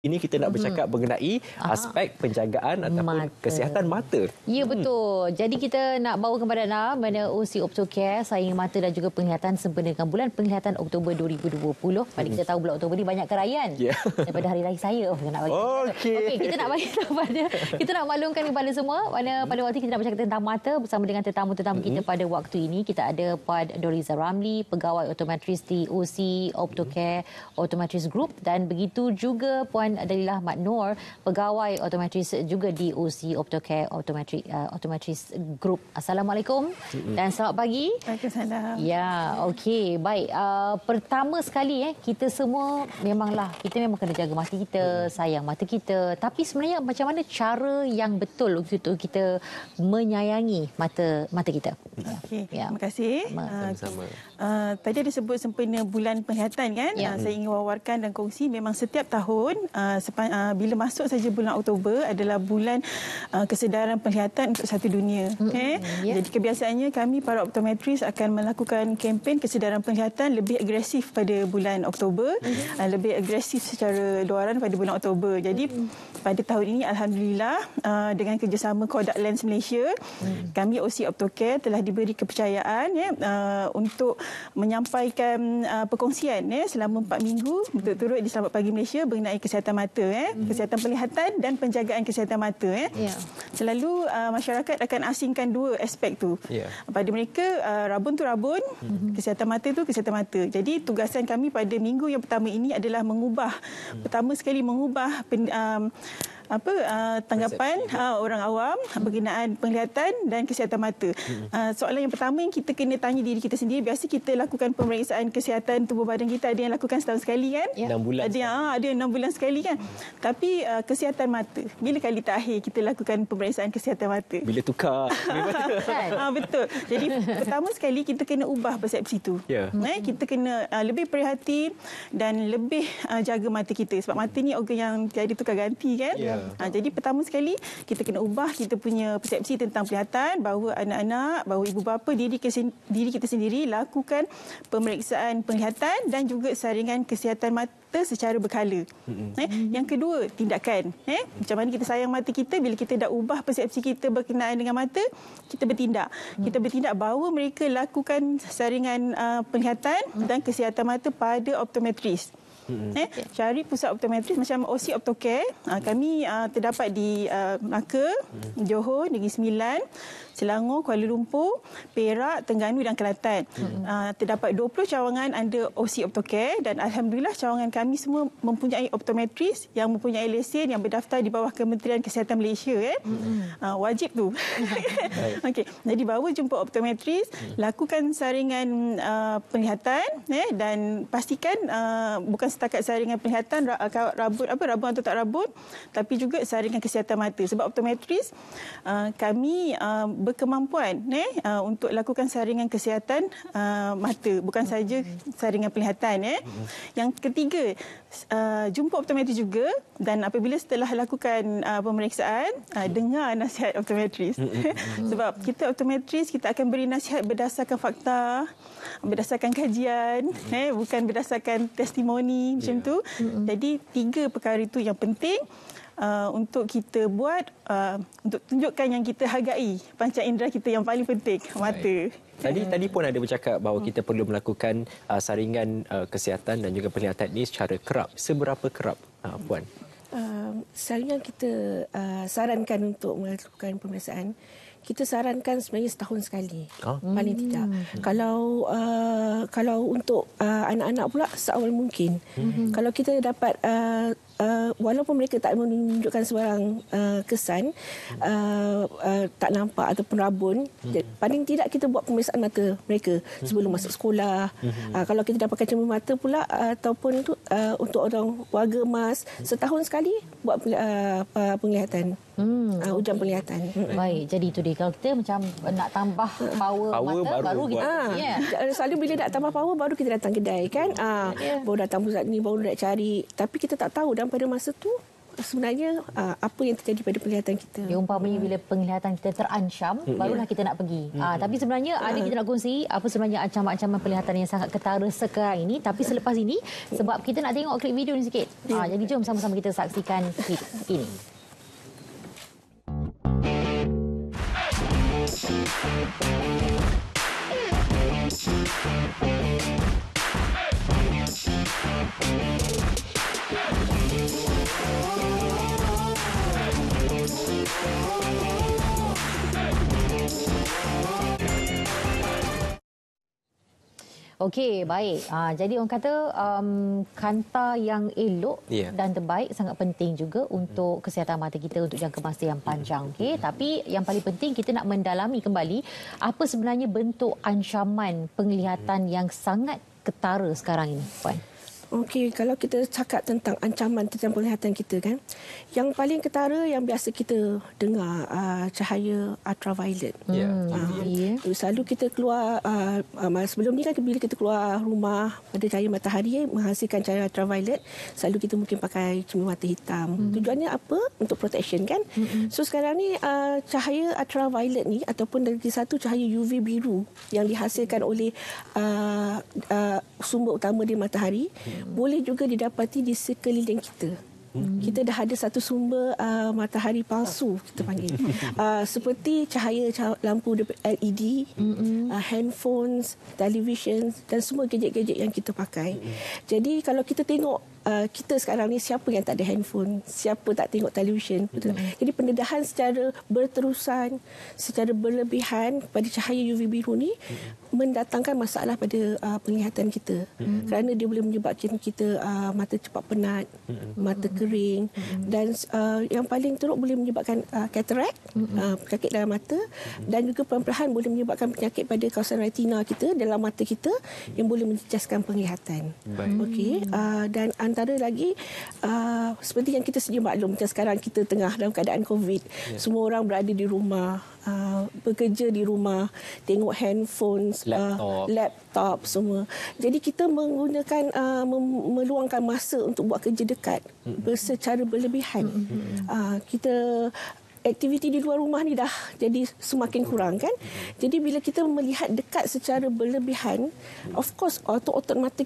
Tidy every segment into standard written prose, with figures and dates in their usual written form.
Ini kita nak bercakap mengenai aspek penjagaan ataupun kesihatan mata. Ya, betul. Jadi kita nak bawa kepada anda mana OC Optocare, saingan mata dan juga penglihatan sempena dengan bulan penglihatan Oktober 2020. Pada kita tahu bulan Oktober ni banyak kerajaan. Daripada hari raya saya. Nak bagi. Okey, kita nak bagi kepada kita nak maklumkan kepada semua mana pada waktu kita nak bercakap tentang mata bersama dengan tetamu-tetamu kita pada waktu ini. Kita ada Puan Doriza Ramli, pegawai optometris di OC Optocare Optometris Group, dan begitu juga Puan Dalilah Mat Noor, pegawai optometris juga di OC Optocare Optometris Group. Assalamualaikum dan selamat pagi. Waalaikumsalam. Ya, okey, baik. Pertama sekali kita semua memang kena jaga mata kita, sayang mata kita. Tapi sebenarnya macam mana cara yang betul untuk kita menyayangi mata kita? Okey, terima kasih. Sama-sama. Tadi ada sebut sempena bulan penglihatan kan? Saya ingin wawarkan dan kongsi memang setiap tahun bila masuk saja bulan Oktober adalah bulan kesedaran penglihatan untuk satu dunia. Jadi kebiasaannya kami para optometris akan melakukan kempen kesedaran penglihatan lebih agresif pada bulan Oktober, lebih agresif secara luaran pada bulan Oktober. Jadi pada tahun ini alhamdulillah dengan kerjasama Kodak Lens Malaysia, kami OC Optocare telah diberi kepercayaan untuk menyampaikan perkongsian selama 4 minggu berturut-turut di Selamat Pagi Malaysia mengenai kesihatan mata, kesihatan penglihatan dan penjagaan kesihatan mata. Selalu masyarakat akan asingkan dua aspek tu. Pada mereka rabun tu rabun, kesihatan mata tu kesihatan mata. Jadi tugasan kami pada minggu yang pertama ini adalah pertama sekali mengubah tanggapan orang awam berkenaan penglihatan dan kesihatan mata. Soalan yang pertama yang kita kena tanya diri kita sendiri, biasa kita lakukan pemeriksaan kesihatan tubuh badan kita, ada yang lakukan setahun sekali kan? 6 bulan. Ada 6 bulan sekali kan? Tapi kesihatan mata, bila kali terakhir kita lakukan pemeriksaan kesihatan mata? Bila tukar. Betul. Jadi pertama sekali kita kena ubah persepsi tu. Kita kena lebih prihatin dan lebih jaga mata kita, sebab mata ni organ yang tiada tukar ganti kan? Jadi pertama sekali kita kena ubah kita punya persepsi tentang penglihatan, bahawa anak-anak, bahawa ibu bapa, diri kita sendiri lakukan pemeriksaan penglihatan dan juga saringan kesihatan mata secara berkala. Yang kedua, tindakan. Macam mana kita sayang mata kita, bila kita dah ubah persepsi kita berkenaan dengan mata, kita bertindak. Kita bertindak bahawa mereka lakukan saringan penglihatan dan kesihatan mata pada optometris. Cari pusat optometris macam OC Optocare. Kami terdapat di Melaka, Johor, Negeri Sembilan, Selangor, Kuala Lumpur, Perak, Terengganu dan Kelantan. Terdapat 20 cawangan under OC Optocare dan alhamdulillah cawangan kami semua mempunyai optometris yang mempunyai lesen yang berdaftar di bawah Kementerian Kesihatan Malaysia. Wajib tu. Okey. Jadi bawa jumpa optometris, lakukan saringan penglihatan dan pastikan bukan setakat saringan penglihatan rabun atau tak rabun, tapi juga saringan kesihatan mata. Sebab optometris kami berkemampuan untuk lakukan saringan kesihatan mata, bukan saja saringan penglihatan. Yang ketiga, jumpa optometris juga, dan apabila setelah lakukan pemeriksaan, dengar nasihat optometris. Sebab kita optometris, kita akan beri nasihat berdasarkan fakta, berdasarkan kajian, bukan berdasarkan testimoni macam tu. Jadi 3 perkara itu yang penting untuk kita buat, untuk tunjukkan yang kita hargai panca indera kita yang paling penting, mata. Tadi pun ada bercakap bahawa kita perlu melakukan saringan kesihatan dan juga penglihatan ini secara kerap. Seberapa kerap, Puan? Saringan kita sarankan untuk melakukan pemeriksaan, kita sarankan sebenarnya setahun sekali, paling tidak. Kalau untuk anak-anak pula seawal mungkin. Kalau kita dapat walaupun mereka tak menunjukkan sebarang kesan tak nampak ataupun rabun, paling tidak kita buat pemeriksaan mata mereka sebelum masuk sekolah. Kalau kita dapatkan cermin mata pula ataupun untuk orang warga emas, setahun sekali buat penglihatan, ujian penglihatan. Baik, jadi itu dia. Kalau kita macam nak tambah power mata, baru kita selalu bila nak tambah power baru kita datang kedai kan. Baru datang pusat ni, baru nak cari, tapi kita tak tahu dan pada masa tu sebenarnya apa yang terjadi pada penglihatan kita. Ya, umpamanya bila penglihatan kita terancam, barulah kita nak pergi. Tapi sebenarnya ada kita nak kongsi apa sebenarnya ancaman-ancaman penglihatan yang sangat ketara sekarang ini. Tapi selepas ini, sebab kita nak tengok klip video ni sikit. Jadi jom sama-sama kita saksikan klip ini. Okey, baik. Jadi orang kata kanta yang elok dan terbaik sangat penting juga untuk kesihatan mata kita untuk jangka masa yang panjang. Okey, tapi yang paling penting kita nak mendalami kembali apa sebenarnya bentuk ancaman penglihatan yang sangat ketara sekarang ini, Puan. Okey, kalau kita cakap tentang ancaman tentang penglihatan kita kan, yang paling ketara yang biasa kita dengar cahaya ultraviolet. Selalu kita keluar sebelum ni kan bila kita keluar rumah pada cahaya matahari menghasilkan cahaya ultraviolet, selalu kita mungkin pakai cermin mata hitam. Tujuannya apa? Untuk protection kan. So sekarang ni cahaya ultraviolet ni ataupun lagi satu cahaya UV biru yang dihasilkan oleh sumber utama di matahari boleh juga didapati di sekeliling kita. Kita dah ada satu sumber matahari palsu, kita panggil. Seperti cahaya lampu LED, handphones, television dan semua gadget-gadget yang kita pakai. Jadi kalau kita tengok kita sekarang ni, siapa yang tak ada handphone, siapa tak tengok televisyen. Jadi pendedahan secara berterusan, secara berlebihan pada cahaya UV biru ni mendatangkan masalah pada penglihatan kita. Kerana dia boleh menyebabkan kita mata cepat penat, mata kering dan yang paling teruk boleh menyebabkan katarak, penyakit dalam mata, dan juga perlahan-lahan boleh menyebabkan penyakit pada kawasan retina kita, dalam mata kita, yang boleh menjejaskan penglihatan. Okey, dan antara lagi seperti yang kita sedia maklum, macam sekarang kita tengah dalam keadaan COVID, semua orang berada di rumah, bekerja di rumah, tengok handphone, laptop semua. Jadi kita menggunakan meluangkan masa untuk buat kerja dekat secara berlebihan. Kita aktiviti di luar rumah ni dah jadi semakin kurang kan. Jadi bila kita melihat dekat secara berlebihan, of course otot mata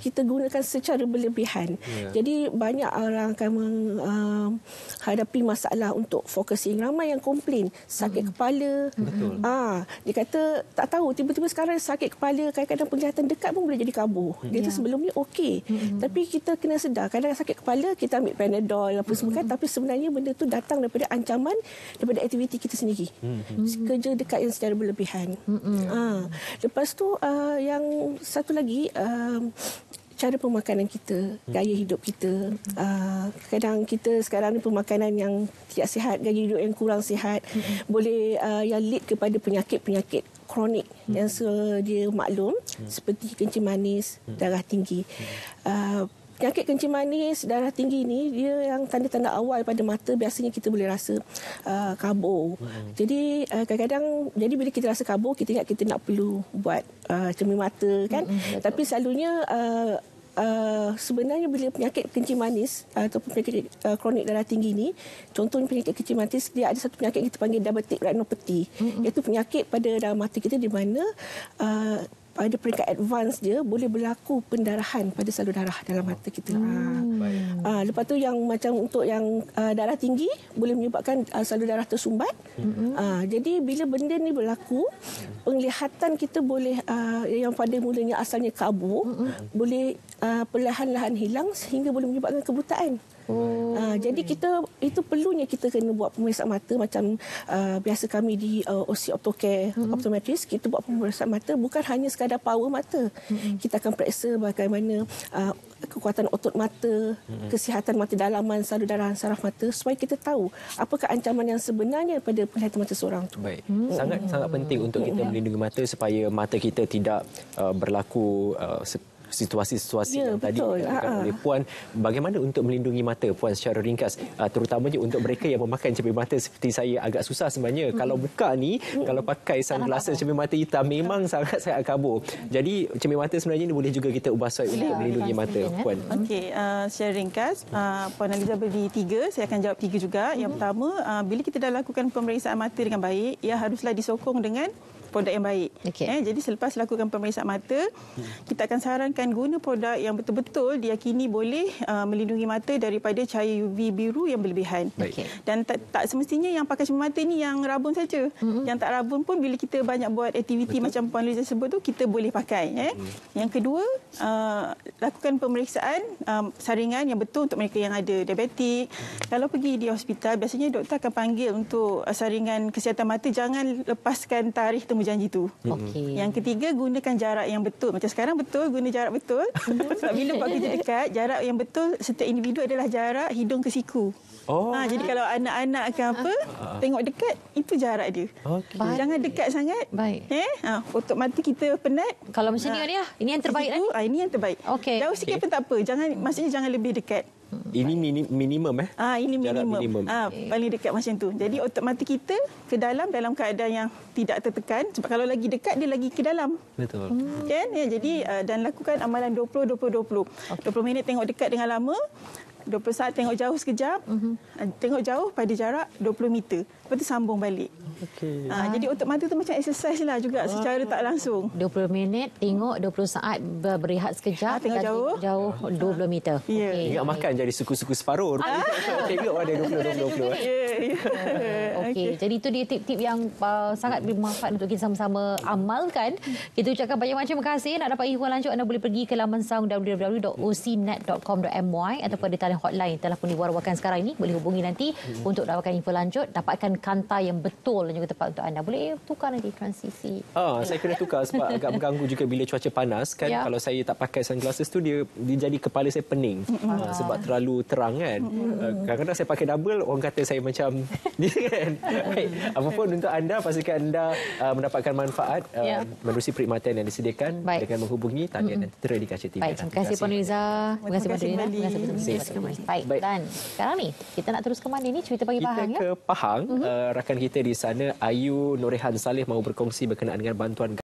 kita gunakan secara berlebihan. Jadi banyak orang akan menghadapi masalah untuk focusing. Ramai yang komplain sakit kepala. Dia kata tak tahu, tiba-tiba sekarang sakit kepala, kadang-kadang penglihatan dekat pun boleh jadi kabur. Dia kata sebelum ni okey. Tapi kita kena sedar, kadang sakit kepala kita ambil Panadol apa semua kan, tapi sebenarnya benda tu datang daripada ancaman daripada aktiviti kita sendiri. Kerja dekat yang secara berlebihan. Lepas tu yang satu lagi, cara pemakanan kita, gaya hidup kita. Kadang kita sekarang ni pemakanan yang tidak sihat, gaya hidup yang kurang sihat, boleh yang lead kepada penyakit-penyakit kronik yang sedia maklum, seperti kencing manis, darah tinggi. Penyakit kencing manis, darah tinggi ni, dia yang tanda-tanda awal pada mata biasanya kita boleh rasa kabur. Jadi kadang-kadang, jadi bila kita rasa kabur, kita ingat kita nak perlu buat cermin mata kan. Tapi selalunya sebenarnya bila penyakit kencing manis ataupun penyakit kronik darah tinggi ni, contohnya penyakit kencing manis, dia ada satu penyakit yang kita panggil diabetic retinopathy, iaitu penyakit pada dalam mata kita di mana pada peringkat advance dia boleh berlaku pendarahan pada salur darah dalam mata kita. Lepas tu yang macam untuk yang darah tinggi boleh menyebabkan salur darah tersumbat. Jadi bila benda ni berlaku, penglihatan kita boleh yang pada mulanya asalnya kabur, boleh perlahan-lahan hilang sehingga boleh menyebabkan kebutaan. Jadi kita itu perlunya kita kena buat pemeriksaan mata macam biasa kami di OC Optocare Optometrist, kita buat pemeriksaan mata bukan hanya sekadar power mata. Kita akan periksa bagaimana kekuatan otot mata, kesihatan mata dalaman, salur darah saraf mata, supaya kita tahu apakah ancaman yang sebenarnya pada penglihatan mata seorang tu. Baik. Sangat penting untuk kita melindungi mata supaya mata kita tidak berlaku situasi-situasi yang tadi betul. dikatakan oleh Puan, bagaimana untuk melindungi mata Puan secara ringkas, terutamanya untuk mereka yang memakai cermin mata seperti saya, agak susah sebenarnya kalau buka ni, kalau pakai sunglasses cermin mata hitam memang sangat kabur. Jadi cermin mata sebenarnya ini boleh juga kita ubah untuk melindungi mata Puan. Okey, secara ringkas, Puan Aliza beri 3, saya akan jawab 3 juga. Yang pertama, bila kita dah lakukan pemeriksaan mata dengan baik, ia haruslah disokong dengan produk yang baik. Jadi selepas lakukan pemeriksaan mata, kita akan sarankan guna produk yang betul-betul diyakini boleh melindungi mata daripada cahaya UV biru yang berlebihan. Dan tak semestinya yang pakai cermin mata ni yang rabun saja. Yang tak rabun pun bila kita banyak buat aktiviti macam Puan Liza sebut tu, kita boleh pakai. Yang kedua, lakukan pemeriksaan saringan yang betul untuk mereka yang ada diabetik. Kalau pergi di hospital, biasanya doktor akan panggil untuk saringan kesihatan mata, jangan lepaskan tarikh janji tu. Yang ketiga, gunakan jarak yang betul. Macam sekarang betul, guna jarak betul. Sebab bila buat kerja dekat, jarak yang betul setiap individu adalah jarak hidung ke siku. Jadi kalau anak-anak ke apa, tengok dekat, itu jarak dia. Jangan dekat sangat. Otot mata kita penat. Kalau macam ni, ini yang terbaik kan? Ini yang terbaik. Jauh sikit pun tak apa. Maksudnya jangan lebih dekat. Ini minimum ini minimum. Paling dekat macam tu. Jadi otot mata kita ke dalam keadaan yang tidak tertekan, sebab kalau lagi dekat dia lagi ke dalam. Betul. Kan? Jadi dan lakukan amalan 20 20 20. 20 minit tengok dekat dengan lama. 20 saat tengok jauh sekejap. Tengok jauh pada jarak 20 meter. Lepas tu sambung balik. Jadi otot mata tu macam exercise lah juga secara tak langsung. 20 minit tengok, 20 saat berehat sekejap. Tengok jauh 20 meter. Ingat makan jadi suku-suku separuh. Tengok ada 20-20. Okey, jadi itu dia tip-tip yang sangat bermanfaat untuk kita sama-sama amalkan. Kita ucapkan banyak terima kasih. Nak dapat info lanjut, anda boleh pergi ke laman saung www.ocnet.com.my ataupun ada talian hotline telah pun diwar-warkan sekarang ini. Boleh hubungi nanti untuk dapatkan info lanjut, dapatkan kanta yang betul dan juga tepat untuk anda. Boleh tukar nanti transisi. Saya kena tukar sebab agak mengganggu juga bila cuaca panas kan. Kalau saya tak pakai sunglasses tu, dia jadi kepala saya pening sebab terlalu terang kan. Kadang-kadang saya pakai double, orang kata saya macam ni kan. Baik, apapun untuk anda, pastikan anda mendapatkan manfaat menerusi perkhidmatan yang disediakan dengan menghubungi talian dan tera di kaca TV. Baik, terima kasih Puan Liza. Terima kasih Puan Liza. Terima kasih betul. Baik. Dan sekarang ni kita nak terus ke mana ni? Cerita pagi Pahang ya. Kita ke Pahang. Rakan kita di sana, Ayu Norehan Saleh, mahu berkongsi berkenaan dengan bantuan